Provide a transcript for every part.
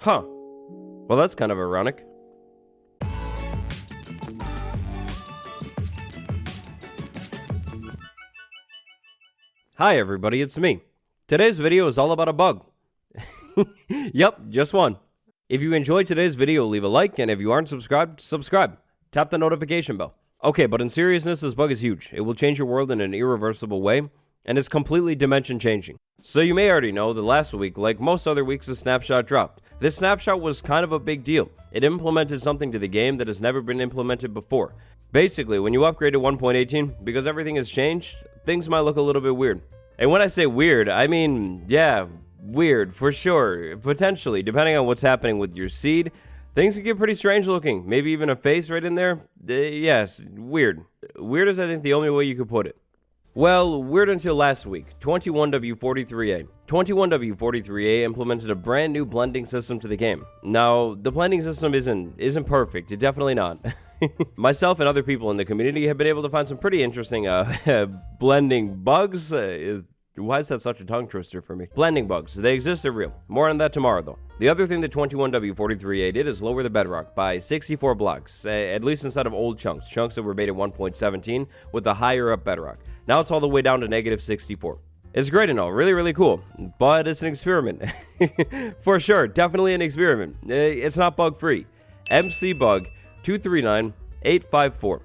Huh. Well, that's kind of ironic. Hi everybody, it's me. Today's video is all about a bug. Yep, just one. If you enjoyed today's video, leave a like, and if you aren't subscribed, subscribe. Tap the notification bell. Okay, but in seriousness, this bug is huge. It will change your world in an irreversible way, and it's completely dimension changing. So you may already know that last week, like most other weeks, a snapshot dropped. This snapshot was kind of a big deal. It implemented something to the game that has never been implemented before. Basically, when you upgrade to 1.18, because everything has changed, things might look a little bit weird. And when I say weird, I mean, yeah, weird, for sure. Potentially, depending on what's happening with your seed, things can get pretty strange looking. Maybe even a face right in there. Yes, weird. Weird is, I think, the only way you could put it. Well, weird until last week, 21W43A. 21W43A implemented a brand new blending system to the game. Now, the blending system isn't perfect, it's definitely not. Myself and other people in the community have been able to find some pretty interesting blending bugs. Why is that such a tongue twister for me? Blending bugs. They exist, they're real. More on that tomorrow, though. The other thing that 21W43A did is lower the bedrock by 64 blocks, at least instead of old chunks that were made at 1.17 with a higher up bedrock. Now it's all the way down to negative 64. It's great and all, really, really cool, but it's an experiment. For sure, definitely an experiment. It's not bug-free. MC bug 239854.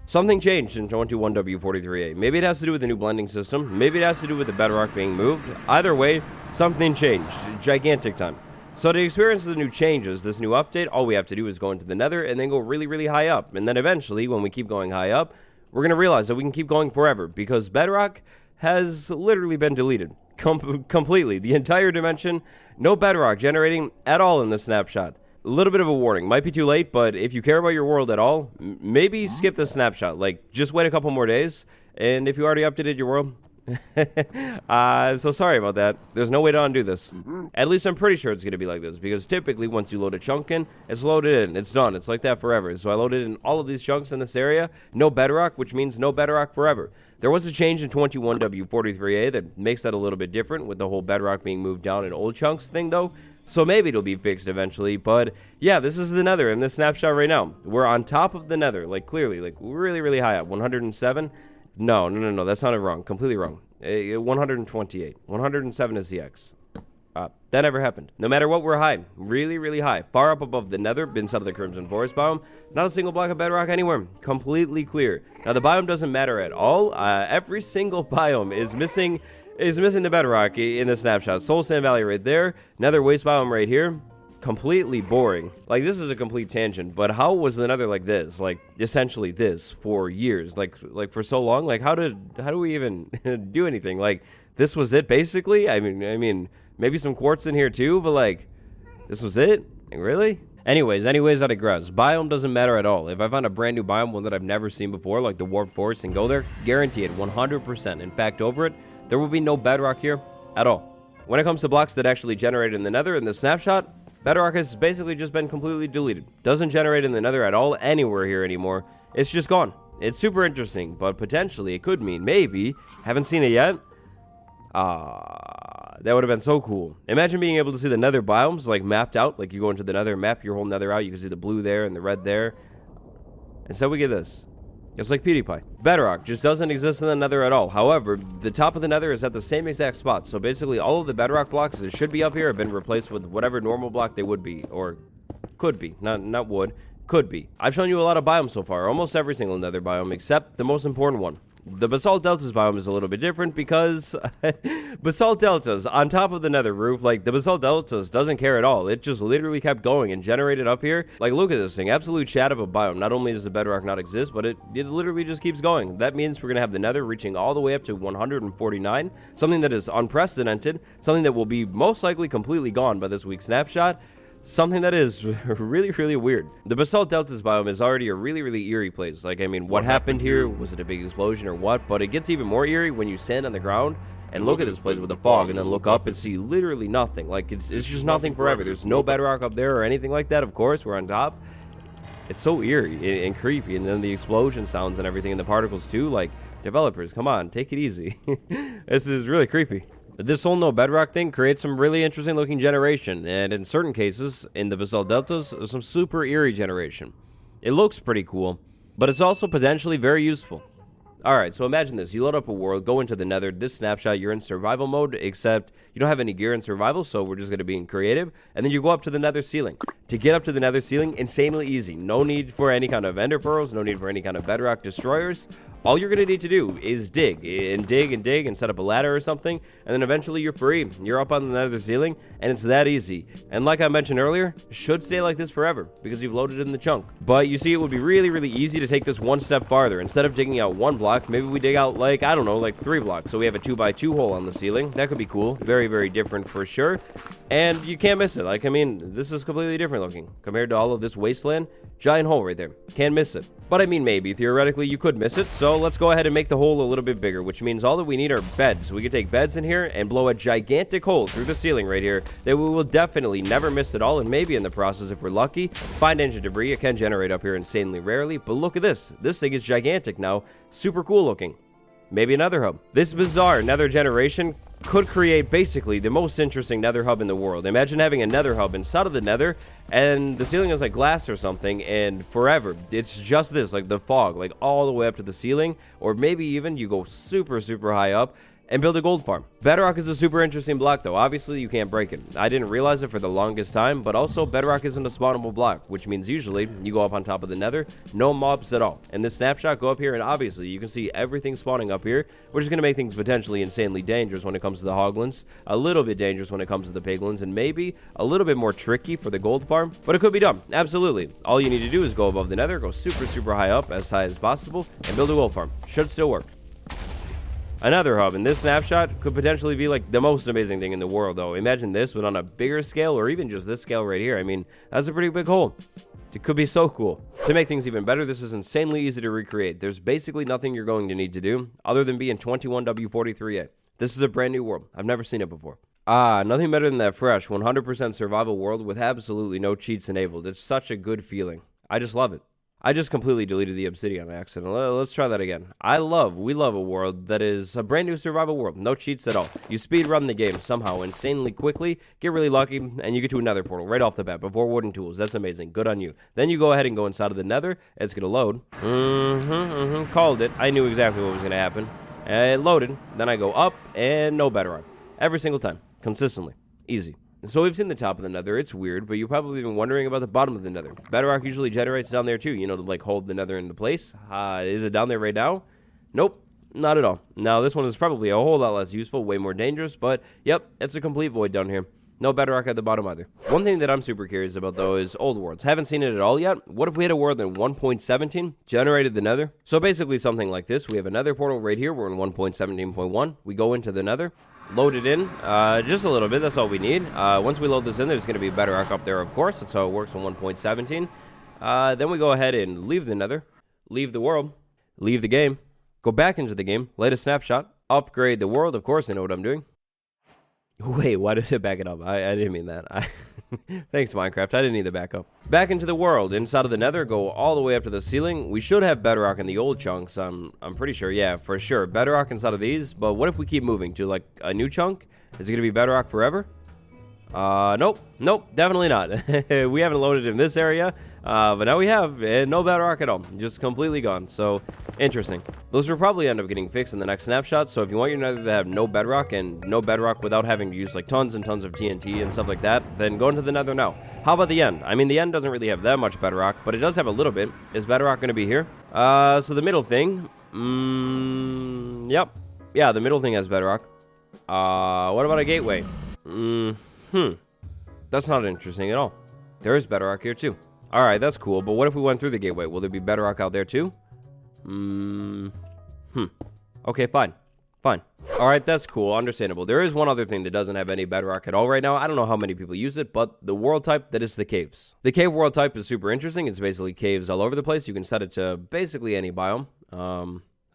Something changed in 21W43A. Maybe it has to do with the new blending system. Maybe it has to do with the bedrock being moved. Either way, something changed. Gigantic time. So to experience the new changes, this new update, all we have to do is go into the nether and then go really, really high up. And then eventually, when we keep going high up, we're going to realize that we can keep going forever because bedrock has literally been deleted. Completely. The entire dimension, no bedrock generating at all in the snapshot. A little bit of a warning. Might be too late, but if you care about your world at all, maybe skip the snapshot. Like, just wait a couple more days, and if you already updated your world, so sorry about that. There's no way to undo this. At least I'm pretty sure it's going to be like this, because typically once you load a chunk in, it's loaded in. It's done. It's like that forever. So I loaded in all of these chunks in this area. No bedrock, which means no bedrock forever. There was a change in 21W43A that makes that a little bit different, with the whole bedrock being moved down in old chunks thing, though. So maybe it'll be fixed eventually, but yeah, this is the nether in this snapshot right now. We're on top of the nether, like clearly, like really, really high up. 107? No, that sounded wrong, completely wrong. 128. 107 is the X. That never happened. No matter what, we're high. Really, really high. Far up above the nether, inside of the Crimson Forest biome. Not a single block of bedrock anywhere. Completely clear. Now, the biome doesn't matter at all. Every single biome is missing the bedrock in the snapshot. Soul Sand Valley right there. Nether Waste biome right here. Completely boring. Like, this is a complete tangent, but how was the nether like this? Like, essentially this for years. Like for so long? Like, how do we even do anything? Like, this was it, basically? I mean, maybe some quartz in here too, but like, this was it? Like, really? Anyways, I digress. Biome doesn't matter at all. If I find a brand new biome, one that I've never seen before, like the Warped Forest, and go there, guarantee it, 100%. In fact, over it, there will be no bedrock here at all. When it comes to blocks that actually generate in the nether in the snapshot, bedrock has basically just been completely deleted. Doesn't generate in the nether at all anywhere here anymore. It's just gone. It's super interesting, but potentially it could mean maybe, haven't seen it yet. That would have been so cool. Imagine being able to see the nether biomes like mapped out. Like you go into the nether, map your whole nether out. You can see the blue there and the red there. Instead we get this. It's like PewDiePie. Bedrock just doesn't exist in the nether at all. However, the top of the nether is at the same exact spot. So basically all of the bedrock blocks that should be up here have been replaced with whatever normal block they would be. Or could be. Not would. Could be. I've shown you a lot of biomes so far. Almost every single nether biome except the most important one. The Basalt Deltas biome is a little bit different because Basalt Deltas on top of the nether roof, like the Basalt Deltas doesn't care at all. It just literally kept going and generated up here. Like, look at this thing, absolute chat of a biome. Not only does the bedrock not exist, but it literally just keeps going. That means we're going to have the nether reaching all the way up to 149, something that is unprecedented, something that will be most likely completely gone by this week's snapshot. Something that is really, really weird. The Basalt Deltas biome is already a really, really eerie place. Like, I mean, what happened here? Was it a big explosion or what? But it gets even more eerie when you stand on the ground and look at this place with the fog and then look up and see literally nothing. Like, it's just nothing forever. There's no bedrock up there or anything like that. Of course, we're on top. It's so eerie and creepy. And then the explosion sounds and everything and the particles too. Like, developers, come on, take it easy. This is really creepy. This whole no bedrock thing creates some really interesting looking generation, and in certain cases, in the basalt deltas, some super eerie generation. It looks pretty cool, but it's also potentially very useful. Alright, so imagine this. You load up a world, go into the nether. This snapshot, you're in survival mode, except you don't have any gear in survival, so we're just going to be in creative. And then you go up to the nether ceiling. To get up to the nether ceiling, insanely easy. No need for any kind of ender pearls, no need for any kind of bedrock destroyers. All you're going to need to do is dig and set up a ladder or something, and then eventually you're free. You're up on the nether ceiling, and it's that easy. And like I mentioned earlier, it should stay like this forever, because you've loaded in the chunk. But you see, it would be really, really easy to take this one step farther. Instead of digging out one block, maybe we dig out, like, I don't know, like 3 blocks. So we have a 2x2 hole on the ceiling. That could be cool. Very, very different for sure. And you can't miss it. Like, I mean, this is completely different looking compared to all of this wasteland. Giant hole right there. Can't miss it. But I mean, maybe. Theoretically, you could miss it. So let's go ahead and make the hole a little bit bigger, which means all that we need are beds. We can take beds in here and blow a gigantic hole through the ceiling right here that we will definitely never miss at all. And maybe in the process, if we're lucky, find engine debris. It can generate up here insanely rarely. But look at this. This thing is gigantic now. Super cool looking. Maybe another hub. This bizarre nether generation could create basically the most interesting nether hub in the world. Imagine having a nether hub inside of the nether, and the ceiling is like glass or something, and forever it's just this, like the fog, like all the way up to the ceiling. Or maybe even you go super, super high up and build a gold farm. Bedrock is a super interesting block, though. Obviously, you can't break it. I didn't realize it for the longest time, but also bedrock isn't a spawnable block, which means usually you go up on top of the nether, no mobs at all. In this snapshot, go up here, and obviously you can see everything spawning up here, which is going to make things potentially insanely dangerous when it comes to the hoglins, a little bit dangerous when it comes to the piglins, and maybe a little bit more tricky for the gold farm, but it could be done. Absolutely. All you need to do is go above the nether, go super, super high up, as high as possible, and build a gold farm. Should still work. Another hub, and this snapshot could potentially be like the most amazing thing in the world, though. Imagine this, but on a bigger scale, or even just this scale right here. I mean, that's a pretty big hole. It could be so cool. To make things even better, this is insanely easy to recreate. There's basically nothing you're going to need to do other than be in 21W43A. This is a brand new world. I've never seen it before. Nothing better than that fresh 100% survival world with absolutely no cheats enabled. It's such a good feeling. I just love it. I just completely deleted the obsidian on accident. Let's try that again. We love a world that is a brand new survival world. No cheats at all. You speed run the game somehow insanely quickly, get really lucky, and you get to another portal right off the bat before wooden tools. That's amazing. Good on you. Then you go ahead and go inside of the nether. It's going to load. Called it. I knew exactly what was going to happen. It loaded. Then I go up and no bedrock. Every single time. Consistently. Easy. So we've seen the top of the nether. It's weird, but you've probably been wondering about the bottom of the nether. Bedrock usually generates down there too, you know, to like hold the nether into place. Is it down there right now? Nope, not at all. Now this one is probably a whole lot less useful, way more dangerous, but yep, it's a complete void down here. No bedrock at the bottom either. One thing that I'm super curious about though is old worlds. Haven't seen it at all yet. What if we had a world in 1.17 generated the nether? So basically something like this. We have a nether portal right here. We're in 1.17.1. We go into the nether. Load it in, just a little bit, that's all we need. Once we load this in, there's going to be bedrock up there, of course. That's how it works on 1.17. Then we go ahead and leave the nether, leave the world, leave the game, go back into the game, light a snapshot, upgrade the world, of course, I know what I'm doing. Wait, why did it back it up? I didn't mean that. Thanks, Minecraft. I didn't need the backup. Back into the world. Inside of the nether, go all the way up to the ceiling. We should have bedrock in the old chunks. I'm pretty sure. Yeah, for sure. Bedrock inside of these. But what if we keep moving to, like, a new chunk? Is it going to be bedrock forever? Nope. Nope, definitely not. We haven't loaded in this area, but now we have, and no bedrock at all. Just completely gone, so interesting. Those will probably end up getting fixed in the next snapshot, so if you want your nether to have no bedrock, and no bedrock without having to use like tons and tons of TNT and stuff like that, then go into the nether now. How about the end? I mean, the end doesn't really have that much bedrock, but it does have a little bit. Is bedrock going to be here? So the middle thing, yep. Yeah, the middle thing has bedrock. What about a gateway? That's not interesting at all. There is bedrock here too. Alright, that's cool, but what if we went through the gateway? Will there be bedrock out there too? Okay, fine. Fine. Alright, that's cool. Understandable. There is one other thing that doesn't have any bedrock at all right now. I don't know how many people use it, but the world type, that is the caves. The cave world type is super interesting. It's basically caves all over the place. You can set it to basically any biome.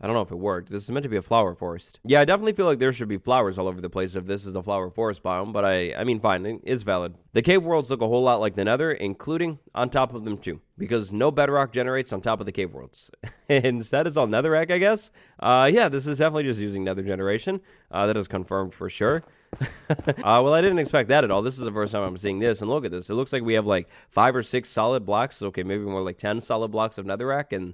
I don't know if it worked. This is meant to be a flower forest. Yeah, I definitely feel like there should be flowers all over the place if this is the flower forest biome, but I mean, fine, it is valid. The cave worlds look a whole lot like the nether, including on top of them too, because no bedrock generates on top of the cave worlds. Instead, it's all netherrack, I guess. Yeah, this is definitely just using nether generation. That is confirmed for sure. Well, I didn't expect that at all. This is the first time I'm seeing this, and look at this. It looks like we have like 5 or 6 solid blocks. Okay, maybe more like 10 solid blocks of netherrack, and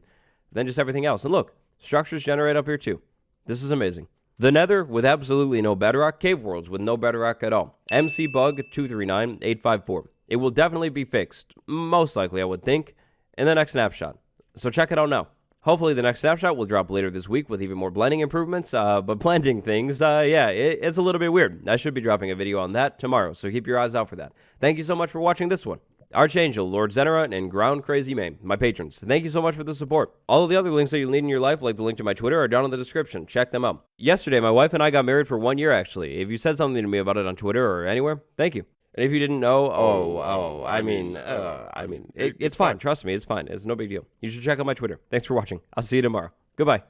then just everything else. And look, structures generate up here too. This is amazing. The nether with absolutely no bedrock, cave worlds with no bedrock at all. MC bug 239854. It will definitely be fixed, most likely I would think, in the next snapshot. So check it out now. Hopefully the next snapshot will drop later this week with even more blending improvements, but blending things, yeah, it's a little bit weird. I should be dropping a video on that tomorrow, so keep your eyes out for that. Thank you so much for watching this one. Archangel, Lord Zenera, and Ground Crazy May, my patrons. Thank you so much for the support. All of the other links that you'll need in your life, like the link to my Twitter, are down in the description. Check them out. Yesterday, my wife and I got married for 1 year, actually. If you said something to me about it on Twitter or anywhere, thank you. And if you didn't know, I mean, it's fine. Trust me, it's fine. It's no big deal. You should check out my Twitter. Thanks for watching. I'll see you tomorrow. Goodbye.